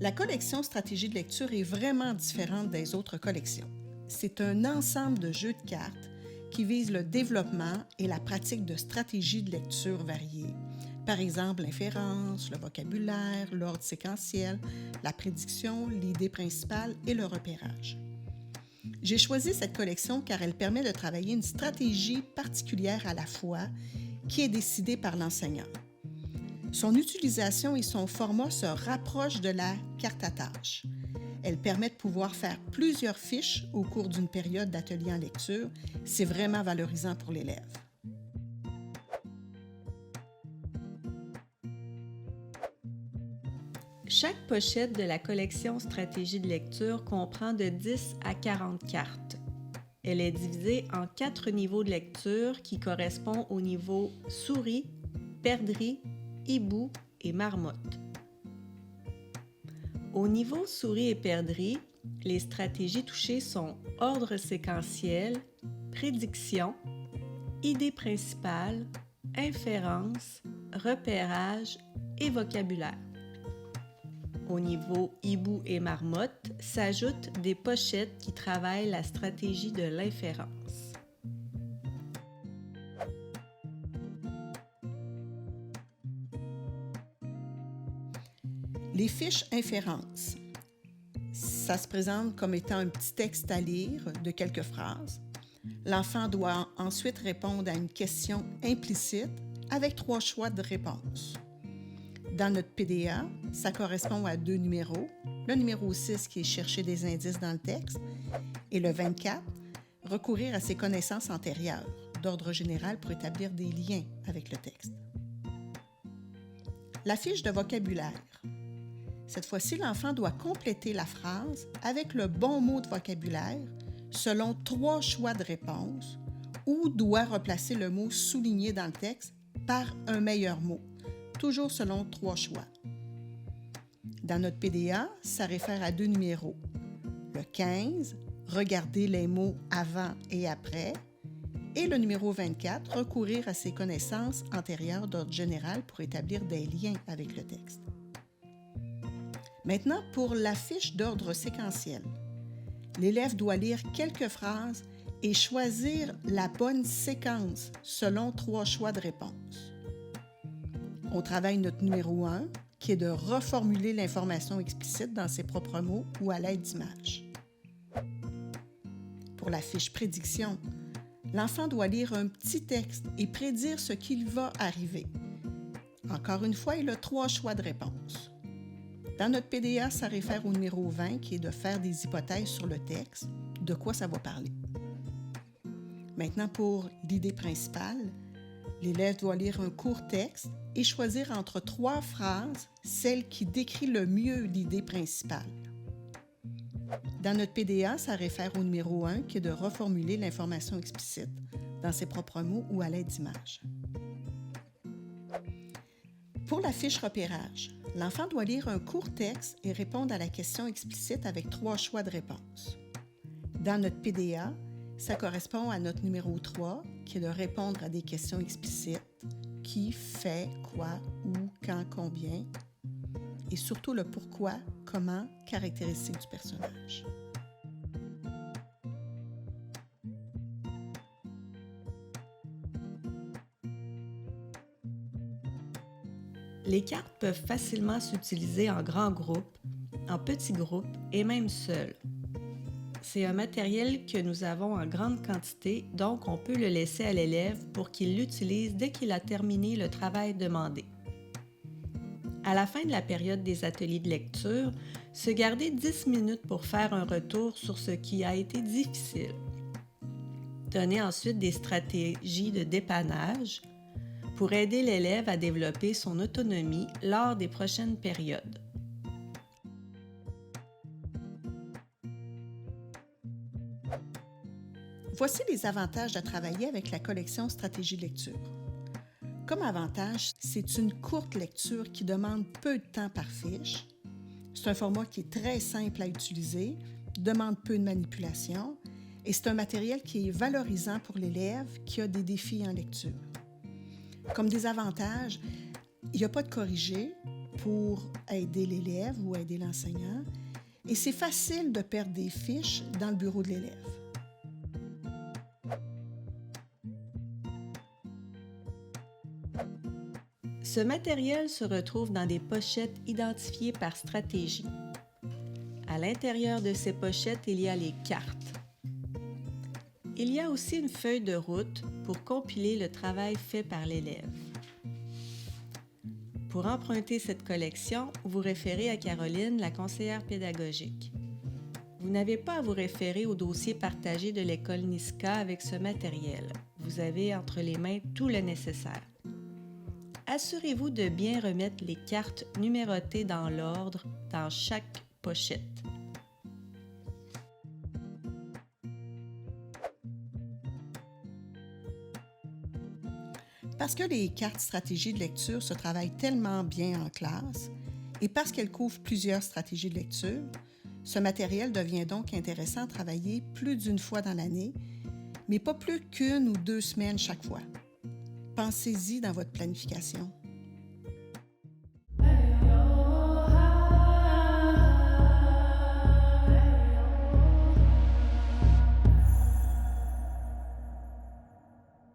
La collection Stratégie de lecture est vraiment différente des autres collections. C'est un ensemble de jeux de cartes qui visent le développement et la pratique de stratégies de lecture variées. Par exemple, l'inférence, le vocabulaire, l'ordre séquentiel, la prédiction, l'idée principale et le repérage. J'ai choisi cette collection car elle permet de travailler une stratégie particulière à la fois qui est décidée par l'enseignant. Son utilisation et son format se rapprochent de la carte à tâches. Elle permet de pouvoir faire plusieurs fiches au cours d'une période d'atelier en lecture. C'est vraiment valorisant pour l'élève. Chaque pochette de la collection Stratégie de lecture comprend de 10 à 40 cartes. Elle est divisée en 4 niveaux de lecture qui correspondent aux niveaux souris, perdrix, hibou et marmotte. Au niveau souris et perdrix, les stratégies touchées sont ordre séquentiel, prédiction, idée principale, inférence, repérage et vocabulaire. Au niveau hibou et marmotte, s'ajoutent des pochettes qui travaillent la stratégie de l'inférence. Les fiches inférences. Ça se présente comme étant un petit texte à lire de quelques phrases. L'enfant doit ensuite répondre à une question implicite avec 3 choix de réponse. Dans notre PDA, ça correspond à 2 numéros. Le numéro 6 qui est chercher des indices dans le texte et le 24, recourir à ses connaissances antérieures d'ordre général pour établir des liens avec le texte. La fiche de vocabulaire. Cette fois-ci, l'enfant doit compléter la phrase avec le bon mot de vocabulaire selon 3 choix de réponse ou doit replacer le mot souligné dans le texte par un meilleur mot, toujours selon 3 choix. Dans notre PDA, ça réfère à 2 numéros. Le 15, regarder les mots avant et après, et le numéro 24, recourir à ses connaissances antérieures d'ordre général pour établir des liens avec le texte. Maintenant, pour la fiche d'ordre séquentiel, l'élève doit lire quelques phrases et choisir la bonne séquence selon 3 choix de réponse. On travaille notre numéro 1, qui est de reformuler l'information explicite dans ses propres mots ou à l'aide d'images. Pour la fiche prédiction, l'enfant doit lire un petit texte et prédire ce qu'il va arriver. Encore une fois, il a 3 choix de réponse. Dans notre PDA, ça réfère au numéro 20 qui est de faire des hypothèses sur le texte, de quoi ça va parler. Maintenant, pour l'idée principale, l'élève doit lire un court texte et choisir entre 3 phrases celle qui décrit le mieux l'idée principale. Dans notre PDA, ça réfère au numéro 1 qui est de reformuler l'information explicite dans ses propres mots ou à l'aide d'images. Pour la fiche repérage, l'enfant doit lire un court texte et répondre à la question explicite avec 3 choix de réponse. Dans notre PDA, ça correspond à notre numéro 3, qui est de répondre à des questions explicites, qui, fait, quoi, où, quand, combien, et surtout le pourquoi, comment, caractéristiques du personnage. Les cartes peuvent facilement s'utiliser en grands groupes, en petits groupes et même seuls. C'est un matériel que nous avons en grande quantité, donc on peut le laisser à l'élève pour qu'il l'utilise dès qu'il a terminé le travail demandé. À la fin de la période des ateliers de lecture, se garder 10 minutes pour faire un retour sur ce qui a été difficile. Donner ensuite des stratégies de dépannage pour aider l'élève à développer son autonomie lors des prochaines périodes. Voici les avantages de travailler avec la collection Stratégie de lecture. Comme avantage, c'est une courte lecture qui demande peu de temps par fiche. C'est un format qui est très simple à utiliser, demande peu de manipulation et c'est un matériel qui est valorisant pour l'élève qui a des défis en lecture. Comme désavantage, il n'y a pas de corrigé, pour aider l'élève ou aider l'enseignant. Et c'est facile de perdre des fiches dans le bureau de l'élève. Ce matériel se retrouve dans des pochettes identifiées par stratégie. À l'intérieur de ces pochettes, il y a les cartes. Il y a aussi une feuille de route pour compiler le travail fait par l'élève. Pour emprunter cette collection, vous référez à Caroline, la conseillère pédagogique. Vous n'avez pas à vous référer au dossier partagé de l'école NISCA avec ce matériel. Vous avez entre les mains tout le nécessaire. Assurez-vous de bien remettre les cartes numérotées dans l'ordre dans chaque pochette. Parce que les cartes stratégies de lecture se travaillent tellement bien en classe et parce qu'elles couvrent plusieurs stratégies de lecture, ce matériel devient donc intéressant à travailler plus d'une fois dans l'année, mais pas plus qu'1 ou 2 semaines chaque fois. Pensez-y dans votre planification.